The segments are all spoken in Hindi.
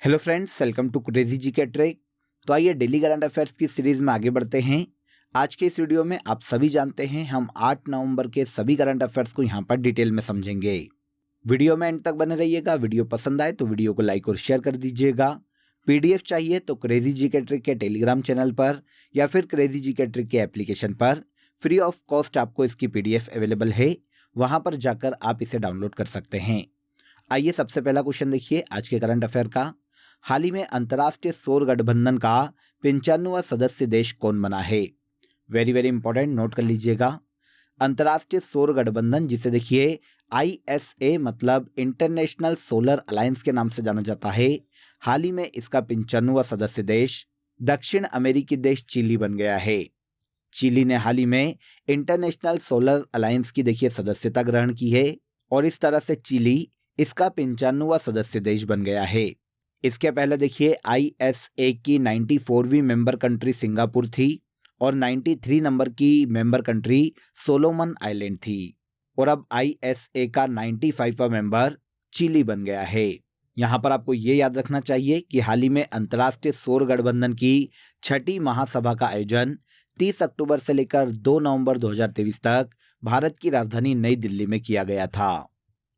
Hello friends, welcome to crazy G K trick. तो आइए डेली करंट अफेयर्स की सीरीज में आगे बढ़ते हैं। आज के इस वीडियो में आप सभी जानते हैं हम 8 नवंबर के सभी करंट अफेयर्स को यहाँ पर डिटेल में समझेंगे। वीडियो में एंड तक बने रहिएगा। वीडियो पसंद आए तो वीडियो को लाइक और शेयर कर दीजिएगा। पीडीएफ चाहिए तो क्रेजी जी के ट्रिक के टेलीग्राम चैनल पर या फिर क्रेजी जी के ट्रिक के एप्लीकेशन पर फ्री ऑफ कॉस्ट आपको इसकी पीडीएफ अवेलेबल है, वहां पर जाकर आप इसे डाउनलोड कर सकते हैं। आइए सबसे पहला क्वेश्चन देखिए आज के करंट अफेयर का। हाल ही में अंतर्राष्ट्रीय सौर गठबंधन का 95वां सदस्य देश कौन बना है? वेरी वेरी इंपॉर्टेंट, नोट कर लीजिएगा। अंतर्राष्ट्रीय सौर गठबंधन, जिसे देखिए ISA मतलब इंटरनेशनल सोलर अलायंस के नाम से जाना जाता है, हाल ही में इसका 95वां सदस्य देश दक्षिण अमेरिकी देश चिली बन गया है। चिली ने हाल ही में इंटरनेशनल सोलर अलायंस की देखिए सदस्यता ग्रहण की है और इस तरह से चिली इसका 95वां सदस्य देश बन गया है। इसके पहले देखिए ISA की 94वीं मेंबर कंट्री सिंगापुर थी और 93 नंबर की मेंबर कंट्री सोलोमन आइलैंड थी और अब ISA का 95वां मेंबर चिली बन गया है। यहाँ पर आपको ये याद रखना चाहिए कि हाल ही में अंतर्राष्ट्रीय सौर गठबंधन की 6ठी महासभा का आयोजन 30 अक्टूबर से लेकर 2 नवंबर 2023 तक भारत की राजधानी नई दिल्ली में किया गया था।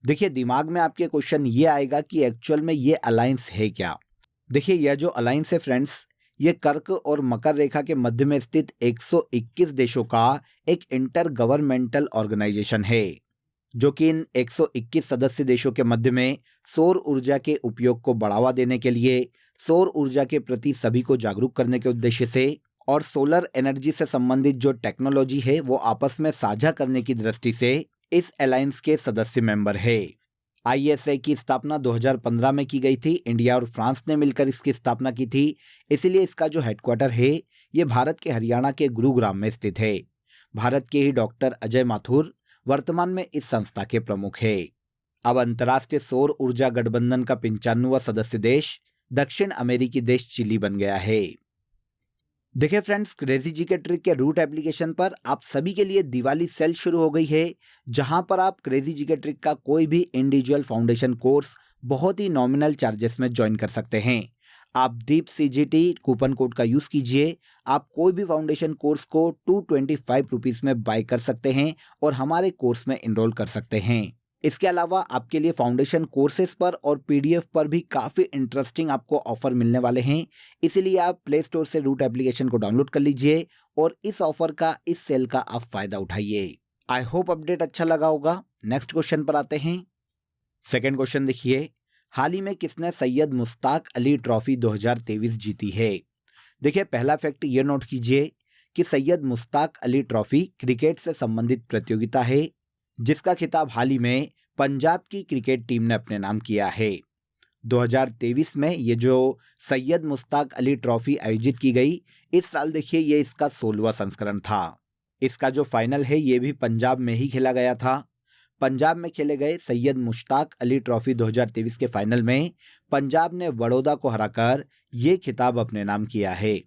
देखिए दिमाग में आपके क्वेश्चन ये आएगा कि एक्चुअल में ये अलायंस है क्या। देखिए यह जो अलायंस है फ्रेंड्स, ये कर्क और मकर रेखा के मध्य में स्थित 121 देशों का एक इंटर गवर्नमेंटल ऑर्गेनाइजेशन है, जो कि इन 121 सदस्य देशों के मध्य में सौर ऊर्जा के उपयोग को बढ़ावा देने के लिए, सौर ऊर्जा के प्रति सभी को जागरूक करने के उद्देश्य से और सोलर एनर्जी से संबंधित जो टेक्नोलॉजी है वो आपस में साझा करने की दृष्टि से इस अलायंस के सदस्य मेंबर है। ISA की स्थापना 2015 में की गई थी। इंडिया और फ्रांस ने मिलकर इसकी स्थापना की थी, इसीलिए इसका जो हेडक्वार्टर है ये भारत के हरियाणा के गुरुग्राम में स्थित है। भारत के ही डॉक्टर अजय माथुर वर्तमान में इस संस्था के प्रमुख है। अब अंतर्राष्ट्रीय सौर ऊर्जा गठबंधन का 95वां सदस्य देश दक्षिण अमेरिकी देश चिली बन गया है। देखिए friends, crazy G K trick के रूट एप्लीकेशन पर आप सभी के लिए दिवाली सेल शुरू हो गई है, जहां पर आप क्रेजी जी के ट्रिक का कोई भी इंडिविजुअल फाउंडेशन कोर्स बहुत ही नॉमिनल चार्जेस में ज्वाइन कर सकते हैं। आप दीप CGT कूपन कोड का यूज कीजिए। आप कोई भी फाउंडेशन कोर्स को 225 रुपीज में बाय कर सकते हैं और हमारे कोर्स में इनरोल कर सकते हैं। इसके अलावा आपके लिए फाउंडेशन कोर्सेज पर और PDF पर भी काफ़ी इंटरेस्टिंग आपको ऑफर मिलने वाले हैं, इसीलिए आप प्ले स्टोर से रूट एप्लीकेशन को डाउनलोड कर लीजिए और इस ऑफर का, इस सेल का आप फायदा उठाइए। आई होप अपडेट अच्छा लगा होगा। नेक्स्ट क्वेश्चन पर आते हैं। सेकेंड क्वेश्चन देखिए, हाल ही में किसने सैयद मुश्ताक अली ट्रॉफी 2023 जीती है? देखिए पहला फैक्ट ये नोट कीजिए कि सैयद मुश्ताक अली ट्रॉफी क्रिकेट से संबंधित प्रतियोगिता है, जिसका खिताब हाल ही में पंजाब की क्रिकेट टीम ने अपने नाम किया है। 2023 में ये जो सैयद मुश्ताक अली ट्रॉफी आयोजित की गई, इस साल देखिए ये इसका 16वां संस्करण था। इसका जो फाइनल है ये भी पंजाब में ही खेला गया था। पंजाब में खेले गए सैयद मुश्ताक अली ट्रॉफी 2023 के फाइनल में पंजाब ने बड़ौदा को हराकर ये खिताब अपने नाम किया है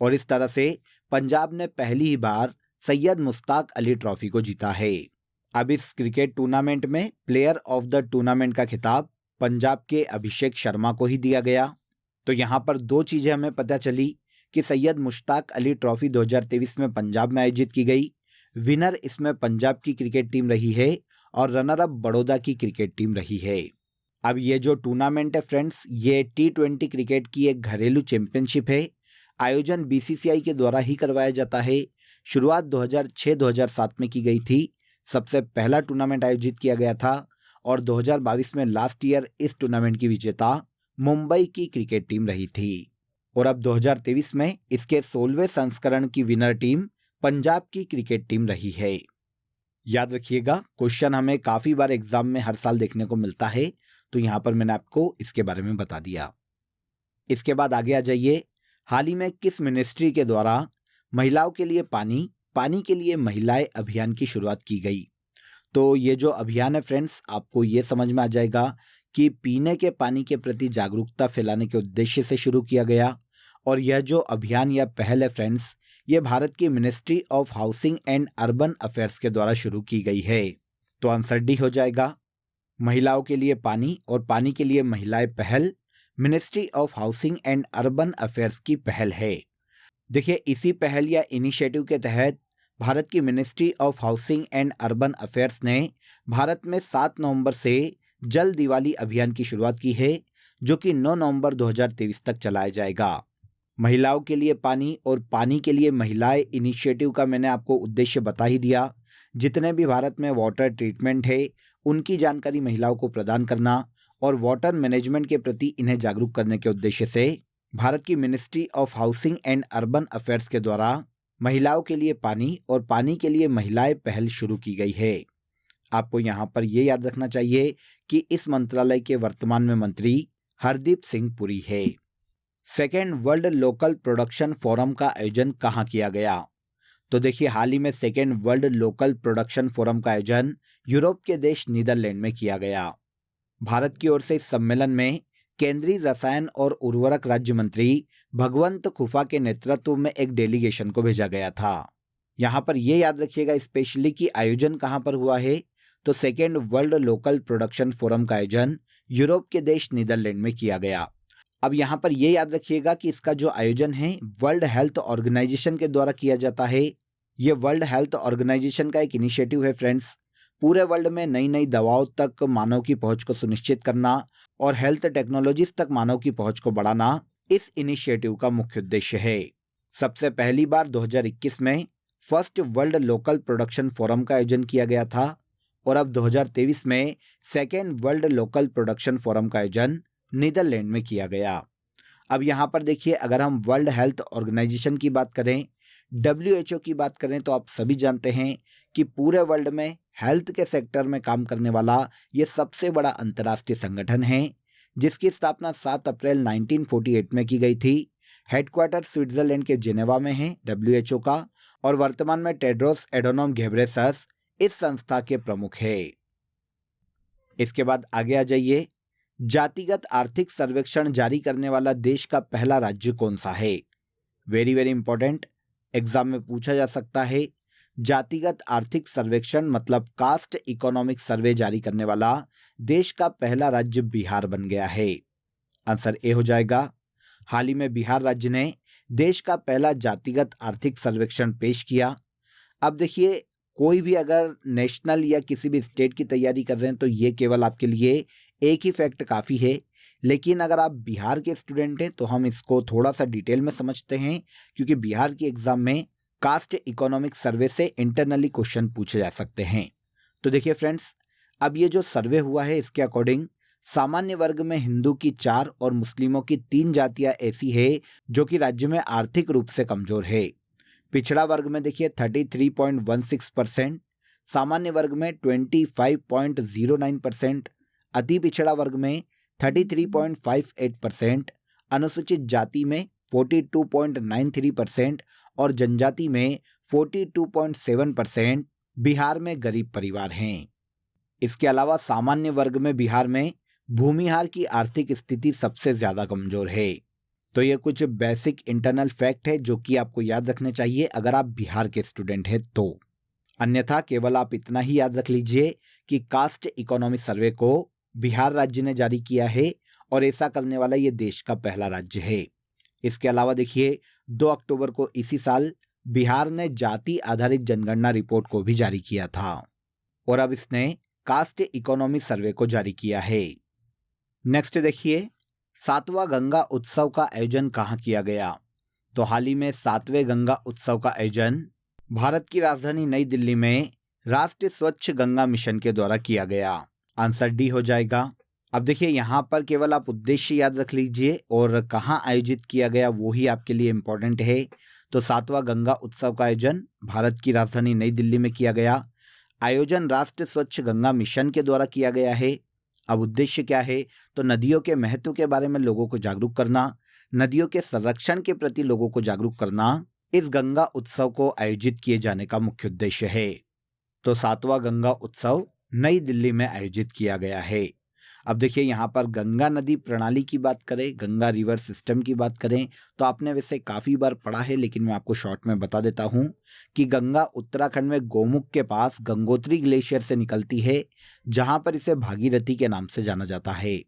और इस तरह से पंजाब ने पहली ही बार सैयद मुश्ताक अली ट्रॉफी को जीता है। अब इस क्रिकेट टूर्नामेंट में प्लेयर ऑफ द टूर्नामेंट का खिताब पंजाब के अभिषेक शर्मा को ही दिया गया। तो यहाँ पर दो चीजें हमें पता चली कि सैयद मुश्ताक अली ट्रॉफी 2023 में पंजाब में आयोजित की गई, विनर इसमें पंजाब की क्रिकेट टीम रही है और रनर अप बड़ौदा की क्रिकेट टीम रही है। अब ये जो टूर्नामेंट है फ्रेंड्स, ये T20 क्रिकेट की एक घरेलू चैंपियनशिप है। आयोजन BCCI के द्वारा ही करवाया जाता है। शुरुआत 2006-2007 में की गई थी। सबसे पहला टूर्नामेंट आयोजित किया गया था और 2022 में लास्ट ईयर इस टूर्नामेंट की विजेता मुंबई की क्रिकेट टीम रही थी और अब 2023 में इसके 16वें संस्करण की विनर टीम पंजाब की क्रिकेट टीम रही है। याद रखिएगा, क्वेश्चन हमें काफी बार एग्जाम में हर साल देखने को मिलता है, तो यहां पर मैंने आपको इसके बारे में बता दिया। इसके बाद आगे आ जाइए। हाल ही में किस मिनिस्ट्री के द्वारा महिलाओं के लिए पानी, पानी के लिए महिलाएं अभियान की शुरुआत की गई? तो ये जो अभियान है फ्रेंड्स, आपको ये समझ में आ जाएगा कि पीने के पानी के प्रति जागरूकता फैलाने के उद्देश्य से शुरू किया गया और यह जो अभियान या पहल है फ्रेंड्स, ये भारत की ministry of housing and urban affairs के द्वारा शुरू की गई है। तो आंसर डी हो जाएगा। महिलाओं के लिए पानी और पानी के लिए महिलाएं पहल ministry of housing and urban affairs की पहल है। देखिए, इसी पहल या इनिशिएटिव के तहत भारत की ministry of housing and urban affairs ने भारत में 7 नवंबर से जल दिवाली अभियान की शुरुआत की है, जो कि 9 नवंबर 2023 तक चलाया जाएगा। महिलाओं के लिए पानी और पानी के लिए महिलाएं इनिशिएटिव का मैंने आपको उद्देश्य बता ही दिया। जितने भी भारत में वाटर ट्रीटमेंट है उनकी जानकारी महिलाओं को प्रदान करना और वाटर मैनेजमेंट के प्रति इन्हें जागरूक करने के उद्देश्य से भारत की ministry of housing and urban affairs के द्वारा महिलाओं के लिए पानी और पानी के लिए महिलाएं पहल शुरू की गई है। आपको यहाँ पर यह याद रखना चाहिए कि इस मंत्रालय के वर्तमान में मंत्री हरदीप सिंह पुरी है। Second world local production forum का आयोजन कहाँ किया गया? तो देखिए, हाल ही में second world local production forum का आयोजन यूरोप के देश नीदरलैंड में किया गया। भारत की ओर से इस सम्मेलन में केंद्रीय रसायन और उर्वरक राज्य मंत्री भगवंत खुफा के नेतृत्व में एक डेलीगेशन को भेजा गया था। यहाँ पर यह याद रखिएगा स्पेशली कि आयोजन कहाँ पर हुआ है, तो second world local production forum का आयोजन यूरोप के देश नीदरलैंड में किया गया। अब यहाँ पर यह याद रखिएगा कि इसका जो आयोजन है वर्ल्ड हेल्थ ऑर्गेनाइजेशन के द्वारा किया जाता है। ये वर्ल्ड हेल्थ ऑर्गेनाइजेशन का एक इनिशिएटिव है फ्रेंड्स। पूरे वर्ल्ड में नई नई दवाओं तक मानव की पहुंच को सुनिश्चित करना और हेल्थ टेक्नोलॉजीज तक मानव की पहुंच को बढ़ाना इस इनिशिएटिव का मुख्य उद्देश्य है। सबसे पहली बार 2021 में first world local production forum का आयोजन किया गया था और अब 2023 में second world local production forum का आयोजन नीदरलैंड में किया गया। अब यहाँ पर देखिए, अगर हम वर्ल्ड हेल्थ ऑर्गेनाइजेशन की बात करें, WHO की बात करें, तो आप सभी जानते हैं कि पूरे वर्ल्ड में हेल्थ के सेक्टर में काम करने वाला ये सबसे बड़ा अंतर्राष्ट्रीय संगठन है, जिसकी स्थापना 7 अप्रैल 1948 में की गई थी। हेडक्वार्टर स्विट्जरलैंड के जेनेवा में है WHO का, और वर्तमान में टेड्रोस एडोनोम घेब्रेसस इस संस्था के प्रमुख है। इसके बाद आगे आ जाइए। जातिगत आर्थिक सर्वेक्षण जारी करने वाला देश का पहला राज्य कौन सा है? वेरी वेरी इंपॉर्टेंट, एग्जाम में पूछा जा सकता है। जातिगत आर्थिक सर्वेक्षण मतलब कास्ट इकोनॉमिक सर्वे जारी करने वाला देश का पहला राज्य बिहार बन गया है। आंसर ए हो जाएगा। हाल ही में बिहार राज्य ने देश का पहला जातिगत आर्थिक सर्वेक्षण पेश किया। अब देखिए, कोई भी अगर नेशनल या किसी भी स्टेट की तैयारी कर रहे हैं तो ये केवल आपके लिए एक ही फैक्ट काफ़ी है, लेकिन अगर आप बिहार के स्टूडेंट हैं तो हम इसको थोड़ा सा डिटेल में समझते हैं, क्योंकि बिहार की एग्जाम में कास्ट इकोनॉमिक सर्वे से इंटरनली क्वेश्चन पूछे जा सकते हैं। तो देखिए फ्रेंड्स, अब ये जो सर्वे हुआ है इसके अकॉर्डिंग सामान्य वर्ग में हिंदू की 4 और मुस्लिमों की 3 जातियां ऐसी है जो कि राज्य में आर्थिक रूप से कमजोर है। पिछड़ा वर्ग में देखिए 33.16%, सामान्य वर्ग में 25.09%, अति पिछड़ा वर्ग में 33.58%, अनुसूचित जाति में 42.93% और जनजाति में 42.7% बिहार में गरीब परिवार हैं। इसके अलावा सामान्य वर्ग में बिहार में भूमिहार की आर्थिक स्थिति सबसे ज्यादा कमजोर है। तो ये कुछ बेसिक इंटरनल फैक्ट है जो कि आपको याद रखने चाहिए अगर आप बिहार के स्टूडेंट हैं तो। अन्यथा केवल आप इतना ही याद रख लीजिए कि कास्ट इकोनॉमी सर्वे को बिहार राज्य ने जारी किया है और ऐसा करने वाला ये देश का पहला राज्य है। इसके अलावा देखिए 2 अक्टूबर को इसी साल बिहार ने जाति आधारित जनगणना रिपोर्ट को भी जारी किया था और अब इसने कास्ट इकोनॉमी सर्वे को जारी किया है। नेक्स्ट देखिए, 7वां गंगा उत्सव का आयोजन कहाँ किया गया? तो हाल ही में 7वें गंगा उत्सव का आयोजन भारत की राजधानी नई दिल्ली में राष्ट्रीय स्वच्छ गंगा मिशन के द्वारा किया गया। आंसर डी हो जाएगा। अब देखिए, यहाँ पर केवल आप उद्देश्य याद रख लीजिए और कहाँ आयोजित किया गया वो ही आपके लिए इम्पोर्टेंट है। तो 7वां गंगा उत्सव का आयोजन भारत की राजधानी नई दिल्ली में किया गया। आयोजन राष्ट्रीय स्वच्छ गंगा मिशन के द्वारा किया गया है। अब उद्देश्य क्या है? तो नदियों के महत्व के बारे में लोगों को जागरूक करना, नदियों के संरक्षण के प्रति लोगों को जागरूक करना इस गंगा उत्सव को आयोजित किए जाने का मुख्य उद्देश्य है। तो 7वां गंगा उत्सव नई दिल्ली में आयोजित किया गया है। अब देखिए, यहाँ पर गंगा नदी प्रणाली की बात करें, गंगा रिवर सिस्टम की बात करें तो आपने वैसे काफ़ी बार पढ़ा है, लेकिन मैं आपको शॉर्ट में बता देता हूँ कि गंगा उत्तराखंड में गोमुख के पास गंगोत्री ग्लेशियर से निकलती है, जहाँ पर इसे भागीरथी के नाम से जाना जाता है।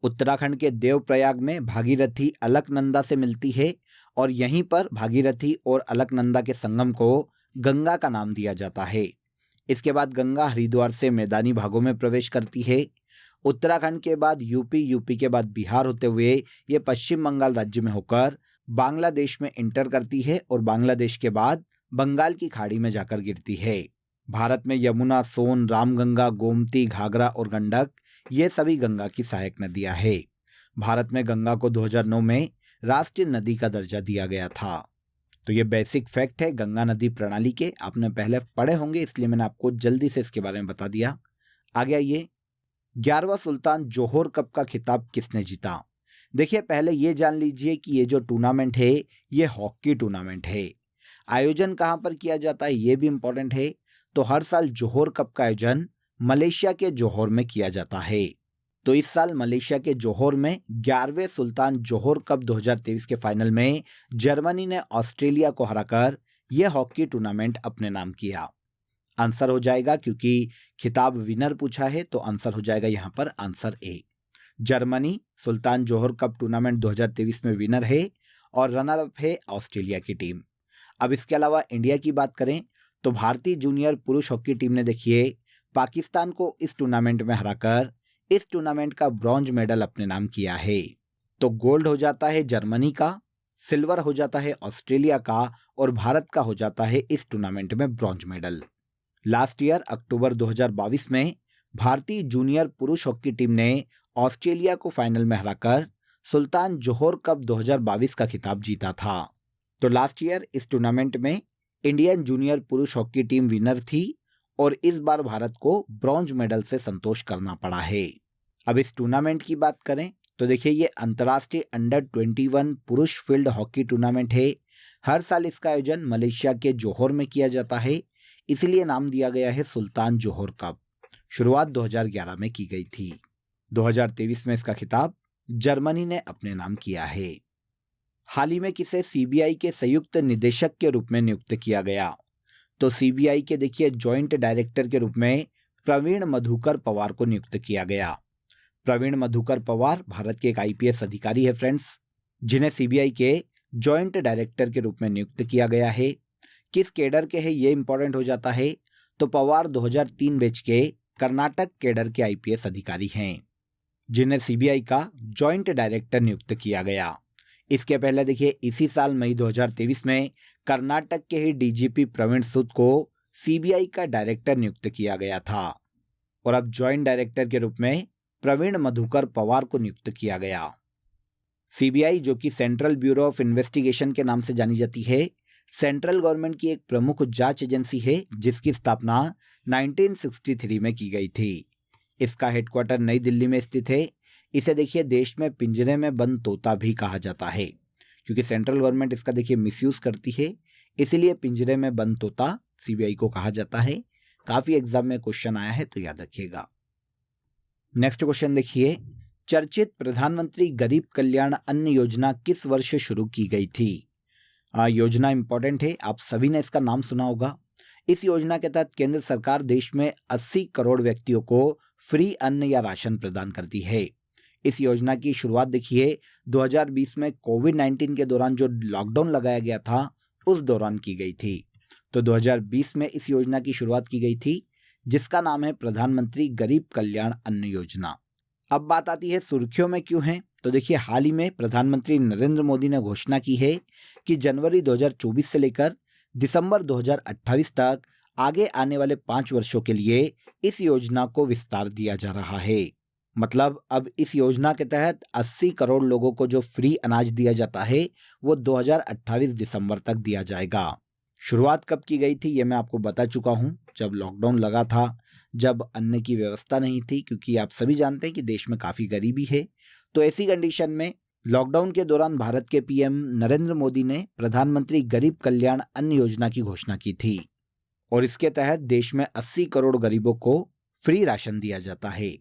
उत्तराखंड के देवप्रयाग में भागीरथी अलकनंदा से मिलती है और यहीं पर भागीरथी और अलकनंदा के संगम को गंगा का नाम दिया जाता है। इसके बाद गंगा हरिद्वार से मैदानी भागों में प्रवेश करती है। उत्तराखंड के बाद यूपी, यूपी के बाद बिहार होते हुए ये पश्चिम बंगाल राज्य में होकर बांग्लादेश में इंटर करती है और बांग्लादेश के बाद बंगाल की खाड़ी में जाकर गिरती है। भारत में यमुना, सोन, रामगंगा, गोमती, घाघरा और गंडक ये सभी गंगा की सहायक नदियां हैं। भारत में गंगा को 2009 में राष्ट्रीय नदी का दर्जा दिया गया था। तो ये बेसिक फैक्ट है गंगा नदी प्रणाली के, आपने पहले पढ़े होंगे इसलिए मैंने आपको जल्दी से इसके बारे में बता दिया। आगे आइए, 11वां सुल्तान जोहर कप का खिताब किसने जीता? देखिए, पहले ये जान लीजिए कि ये जो टूर्नामेंट है ये हॉकी टूर्नामेंट है। आयोजन कहाँ पर किया जाता है ये भी इंपॉर्टेंट है। तो हर साल जोहर कप का आयोजन मलेशिया के जोहर में किया जाता है। तो इस साल मलेशिया के जोहर में 11वें सुल्तान जोहर कप 2023 के फाइनल में जर्मनी ने ऑस्ट्रेलिया को हराकर यह हॉकी टूर्नामेंट अपने नाम किया। आंसर हो जाएगा, क्योंकि खिताब विनर पूछा है तो आंसर हो जाएगा यहाँ पर answer A. Germany Sultan Johar cup tournament 2023 में विनर है और रनर अप है ऑस्ट्रेलिया की टीम। अब इसके अलावा इंडिया की बात करें तो भारतीय जूनियर पुरुष हॉकी टीम ने देखिए पाकिस्तान को इस टूर्नामेंट में हराकर इस टूर्नामेंट का ब्रॉन्ज मेडल अपने नाम किया है। तो गोल्ड हो जाता है जर्मनी का, सिल्वर हो जाता है ऑस्ट्रेलिया का और भारत का हो जाता है इस टूर्नामेंट में ब्रॉन्ज मेडल। लास्ट ईयर अक्टूबर 2022 में भारतीय जूनियर पुरुष हॉकी टीम ने ऑस्ट्रेलिया को फाइनल में हराकर सुल्तान जोहर कप 2022 का खिताब जीता था। तो लास्ट ईयर इस टूर्नामेंट में इंडियन जूनियर पुरुष हॉकी टीम विनर थी और इस बार भारत को ब्रॉन्ज मेडल से संतोष करना पड़ा है। अब इस टूर्नामेंट की बात करें तो देखिए ये अंतर्राष्ट्रीय अंडर 21 पुरुष फील्ड हॉकी टूर्नामेंट है। हर साल इसका आयोजन मलेशिया के जोहर में किया जाता है, इसलिए नाम दिया गया है सुल्तान जोहर कप। शुरुआत 2011 में की गई थी। 2023 में इसका खिताब जर्मनी ने अपने नाम किया है। हाल ही में किसे सीबीआई के संयुक्त निदेशक के रूप में नियुक्त किया गया? तो सीबीआई के देखिए जॉइंट डायरेक्टर के रूप में प्रवीण मधुकर पवार को नियुक्त किया गया। प्रवीण मधुकर पवार भारत के एक आईपीएस अधिकारी है फ्रेंड्स, जिन्हें सीबीआई के जॉइंट डायरेक्टर के रूप में नियुक्त किया गया है। किस कैडर के हैं ये इंपॉर्टेंट हो जाता है। तो पवार 2003 बैच के कर्नाटक कैडर के आईपीएस अधिकारी हैं, जिन्हें सीबीआई का जॉइंट डायरेक्टर नियुक्त किया गया। इसके पहले देखिए इसी साल मई 2023 में कर्नाटक के ही डीजीपी प्रवीण सूद को सीबीआई का डायरेक्टर नियुक्त किया गया था और अब जॉइंट डायरेक्टर के रूप में प्रवीण मधुकर पवार को नियुक्त किया गया। सीबीआई, जो कि सेंट्रल ब्यूरो ऑफ इन्वेस्टिगेशन के नाम से जानी जाती है, सेंट्रल गवर्नमेंट की एक प्रमुख जांच एजेंसी है जिसकी स्थापना 1963 में की गई थी। इसका हेडक्वार्टर नई दिल्ली में स्थित है। इसे देखिए देश में पिंजरे में बंद तोता भी कहा जाता है, क्योंकि सेंट्रल गवर्नमेंट इसका देखिए मिसयूज करती है, इसीलिए पिंजरे में बंद तोता सीबीआई को कहा जाता है। काफी एग्जाम में क्वेश्चन आया है तो याद रखिएगा। नेक्स्ट क्वेश्चन देखिए, चर्चित प्रधानमंत्री गरीब कल्याण अन्न योजना किस वर्ष शुरू की गई थी? योजना इंपॉर्टेंट है, आप सभी ने इसका नाम सुना होगा। इस योजना के तहत केंद्र सरकार देश में 80 करोड़ व्यक्तियों को फ्री अन्न या राशन प्रदान करती है। इस योजना की शुरुआत देखिए 2020 में कोविड-19 के दौरान जो लॉकडाउन लगाया गया था उस दौरान की गई थी। तो 2020 में इस योजना की शुरुआत की गई थी, जिसका नाम है प्रधानमंत्री गरीब कल्याण अन्न योजना। अब बात आती है सुर्खियों में क्यों है। तो देखिए हाल ही में प्रधानमंत्री नरेंद्र मोदी ने घोषणा की है कि जनवरी 2024 से लेकर दिसंबर 2028 तक आगे आने वाले 5 वर्षों के लिए इस योजना को विस्तार दिया जा रहा है। मतलब अब इस योजना के तहत 80 करोड़ लोगों को जो फ्री अनाज दिया जाता है वो 2028 दिसंबर तक दिया जाएगा। शुरुआत कब की गई थी ये मैं आपको बता चुका हूँ, जब लॉकडाउन लगा था, जब अन्न की व्यवस्था नहीं थी, क्योंकि आप सभी जानते हैं कि देश में काफ़ी गरीबी है। तो ऐसी कंडीशन में लॉकडाउन के दौरान भारत के पीएम नरेंद्र मोदी ने प्रधानमंत्री गरीब कल्याण अन्न योजना की घोषणा की थी और इसके तहत देश में 80 करोड़ गरीबों को फ्री राशन दिया जाता है।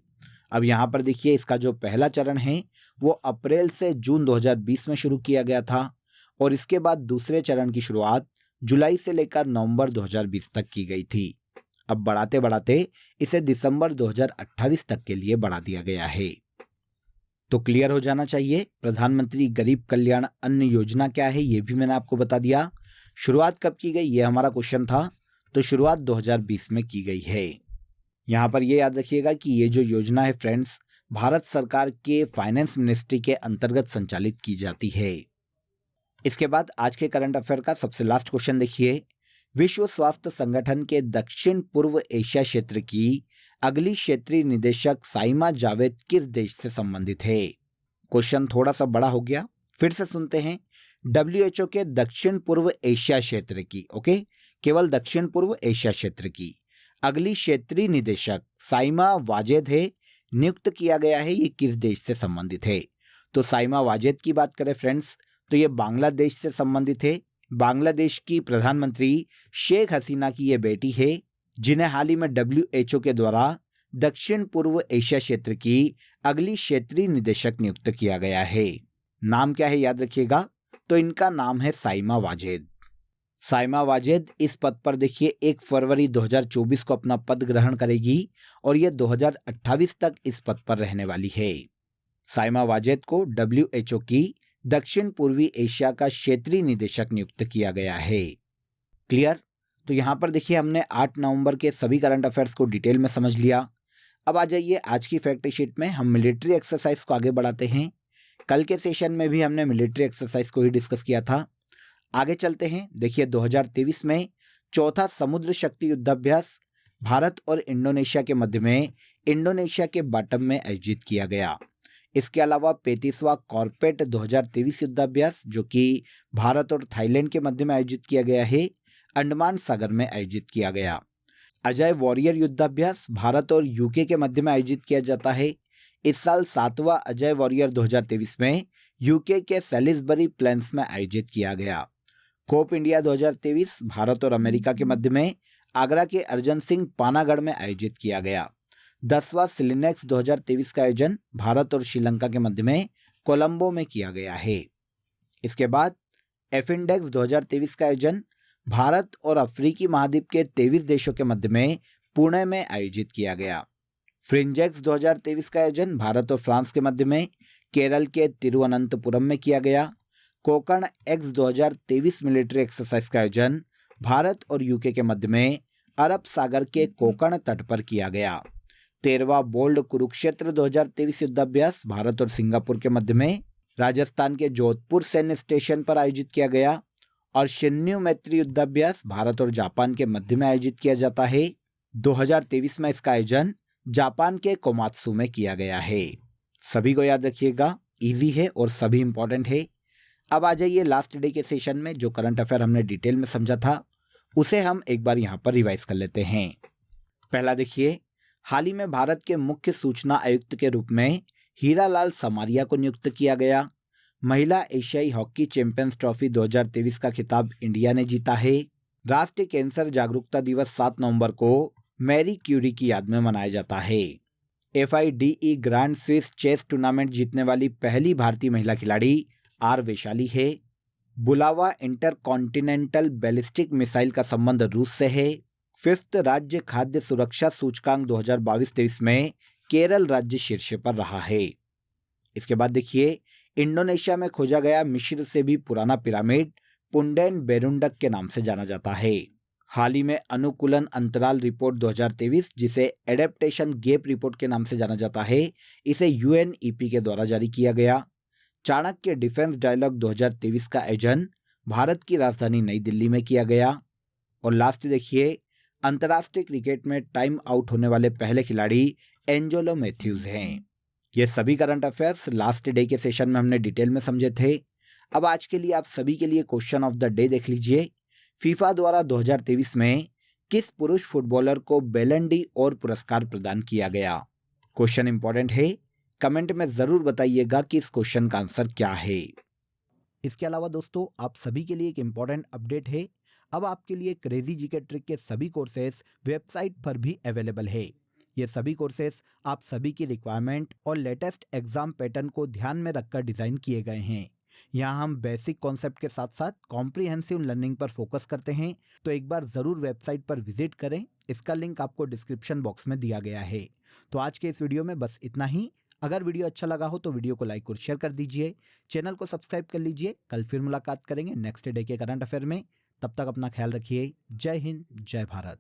अब यहाँ पर देखिए इसका जो पहला चरण है वो अप्रैल से जून 2020 में शुरू किया गया था और इसके बाद दूसरे चरण की शुरुआत जुलाई से लेकर नवंबर 2020 तक की गई थी। अब बढ़ाते बढ़ाते इसे दिसंबर 2028 तक के लिए बढ़ा दिया गया है। तो क्लियर हो जाना चाहिए। प्रधानमंत्री गरीब कल्याण अन्न योजना क्या है ये भी मैंने आपको बता दिया। शुरुआत कब की गई ये हमारा क्वेश्चन था, तो शुरुआत 2020 में की गई है। यहाँ पर ये याद रखिएगा कि ये जो योजना है फ्रेंड्स, भारत सरकार के फाइनेंस मिनिस्ट्री के अंतर्गत संचालित की जाती है। इसके बाद आज के करंट अफेयर का सबसे लास्ट क्वेश्चन देखिए। विश्व स्वास्थ्य संगठन के दक्षिण पूर्व एशिया क्षेत्र की अगली क्षेत्रीय निदेशक साइमा जावेद किस देश से संबंधित है? क्वेश्चन थोड़ा सा बड़ा हो गया, फिर से सुनते हैं। WHO के दक्षिण पूर्व एशिया क्षेत्र की, ओके, केवल दक्षिण पूर्व एशिया क्षेत्र की अगली क्षेत्रीय निदेशक साइमा वाजेद है, नियुक्त किया गया है। ये किस देश से संबंधित है? तो साइमा वाजेद की बात करें फ्रेंड्स, तो ये बांग्लादेश से संबंधित है। बांग्लादेश की प्रधानमंत्री शेख हसीना की ये बेटी है, जिन्हें हाल ही में WHO के द्वारा दक्षिण पूर्व एशिया क्षेत्र की अगली क्षेत्रीय निदेशक नियुक्त किया गया है। नाम क्या है याद रखिएगा, तो इनका नाम है साइमा वाजेद। साइमा वाजेद इस पद पर देखिए 1 फरवरी 2024 को अपना पद ग्रहण करेगी और ये 2028 तक इस पद पर रहने वाली है। साइमा वाजेद को WHO की दक्षिण पूर्वी एशिया का क्षेत्रीय निदेशक नियुक्त किया गया है। क्लियर? तो यहाँ पर देखिए हमने 8 नवंबर के सभी करंट अफेयर्स को डिटेल में समझ लिया। अब आ जाइए आज की फैक्ट शीट में, हम मिलिट्री एक्सरसाइज को आगे बढ़ाते हैं। कल के सेशन में भी हमने मिलिट्री एक्सरसाइज को ही डिस्कस किया था। आगे चलते हैं। देखिए 2023 में चौथा समुद्र शक्ति युद्धाभ्यास भारत और इंडोनेशिया के मध्य में इंडोनेशिया के बाटम में आयोजित किया गया। इसके अलावा 35वां कॉर्पेट 2023 युद्धाभ्यास जो कि भारत और थाईलैंड के मध्य में आयोजित किया गया है, अंडमान सागर में आयोजित किया गया। अजय वॉरियर युद्धाभ्यास भारत और यूके के मध्य में आयोजित किया जाता है। इस साल 7वां अजय वॉरियर 2023 में यूके के सैलिसबरी प्लेन्स में आयोजित किया गया। कोप इंडिया 2023 भारत और अमेरिका के मध्य में आगरा के अर्जन सिंह पानागढ़ में आयोजित किया गया। 10वां सिलिनेक्स 2023 का आयोजन भारत और श्रीलंका के मध्य में कोलंबो में किया गया है। इसके बाद एफिंडेक्स 2023 का आयोजन भारत और अफ्रीकी महाद्वीप के 23 देशों के मध्य में पुणे में आयोजित किया गया। फ्रिंजेक्स 2023 का आयोजन भारत और फ्रांस के मध्य में केरल के तिरुवनंतपुरम में किया गया। कोकण एक्स 2023 मिलिट्री एक्सरसाइज का आयोजन भारत और यूके के मध्य में अरब सागर के कोकण तट पर किया गया। 13वां बोल्ड कुरुक्षेत्र 2023 युद्धाभ्यास भारत और सिंगापुर के मध्य में राजस्थान के जोधपुर सैन्य स्टेशन पर आयोजित किया गया। और शिन्यू मैत्री युद्धाभ्यास भारत और जापान के मध्य में आयोजित किया जाता है। 2023 में इसका आयोजन जापान के कोमात्सु में किया गया है। सभी को याद रखिएगा, इजी है और सभी इंपॉर्टेंट है। अब आ जाइए लास्ट डे के सेशन में जो करंट अफेयर हमने डिटेल में समझा था उसे हम एक बार यहाँ पर रिवाइज कर लेते हैं। पहला देखिए, हाल ही में भारत के मुख्य सूचना आयुक्त के रूप में हीरालाल समारिया को नियुक्त किया गया। महिला एशियाई हॉकी चैंपियंस ट्रॉफी 2023 का खिताब इंडिया ने जीता है। राष्ट्रीय कैंसर जागरूकता दिवस 7 नवंबर को मैरी क्यूरी की याद में मनाया जाता है। FIDE grand Swiss chess tournament जीतने वाली पहली भारतीय महिला खिलाड़ी आर वैशाली है। बुलावा इंटरकॉन्टिनेंटल बैलिस्टिक मिसाइल का संबंध रूस से है। 5th राज्य खाद्य सुरक्षा सूचकांक 2022-23 में केरल राज्य शीर्ष पर रहा है। इसके बाद देखिए, इंडोनेशिया में खोजा गया मिस्र से भी पुराना पिरामिड पुंडेन बेरुंडक के नाम से जाना जाता है। हाल ही में अनुकूलन अंतराल रिपोर्ट 2023 जिसे एडेप्टेशन गैप रिपोर्ट के नाम से जाना जाता है, इसे UNEP के द्वारा जारी किया गया। चाणक्य डिफेंस डायलॉग 2023 का आयोजन भारत की राजधानी नई दिल्ली में किया गया। और लास्ट देखिए, अंतर्राष्ट्रीय क्रिकेट में टाइम आउट होने वाले पहले खिलाड़ी एंजेलो मैथ्यूज हैं। ये सभी करंट अफेयर्स लास्ट डे के सेशन में हमने डिटेल में समझे थे। अब आज के लिए आप सभी के लिए क्वेश्चन ऑफ द डे देख लीजिए। फीफा द्वारा 2023 में किस पुरुष फुटबॉलर को बैलन डी और पुरस्कार प्रदान किया गया? क्वेश्चन इंपॉर्टेंट है, कमेंट में जरूर बताइएगा कि इस क्वेश्चन का आंसर क्या है। इसके अलावा दोस्तों, आप सभी के लिए एक इंपॉर्टेंट अपडेट है। अब आपके लिए क्रेजी जीके ट्रिक के सभी कोर्सेस वेबसाइट पर भी अवेलेबल है। ये सभी कोर्सेस आप सभी की रिक्वायरमेंट और लेटेस्ट एग्जाम पैटर्न को ध्यान में रखकर डिजाइन किए गए हैं। यहाँ हम बेसिक कॉन्सेप्ट के साथ साथ कॉम्प्रिहेंसिव लर्निंग पर फोकस करते हैं, तो एक बार जरूर वेबसाइट पर विजिट करें। इसका लिंक आपको डिस्क्रिप्शन बॉक्स में दिया गया है। तो आज के इस वीडियो में बस इतना ही। अगर वीडियो अच्छा लगा हो तो वीडियो को लाइक और शेयर कर दीजिए, चैनल को सब्सक्राइब कर लीजिए। कल फिर मुलाकात करेंगे नेक्स्ट डे के करंट अफेयर में। तब तक अपना ख्याल रखिए। जय हिंद, जय भारत।